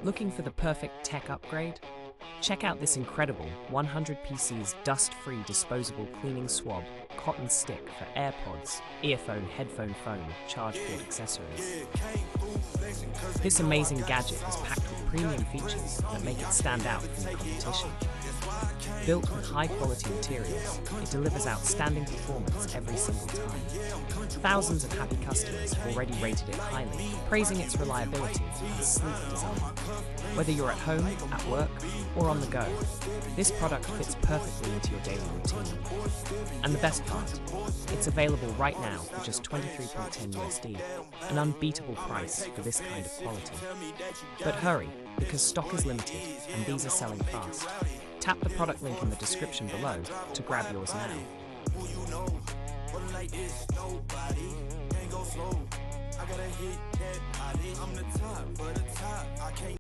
Looking for the perfect tech upgrade? Check out this incredible 100 PC's dust-free disposable cleaning swab cotton stick for AirPods, earphone, headphone, phone, charge port accessories. This amazing gadget is packed with premium features that make it stand out from the competition. Built with high-quality materials, it delivers outstanding performance every single time. Thousands of happy customers have already rated it highly, praising its reliability and sleek design. Whether you're at home, at work, or on the go, this product fits perfectly into your daily routine. And the best part, it's available right now for just $23.10 USD, an unbeatable price for this kind of quality. But hurry, because stock is limited and these are selling fast. Tap the product link in the description below to grab yours now.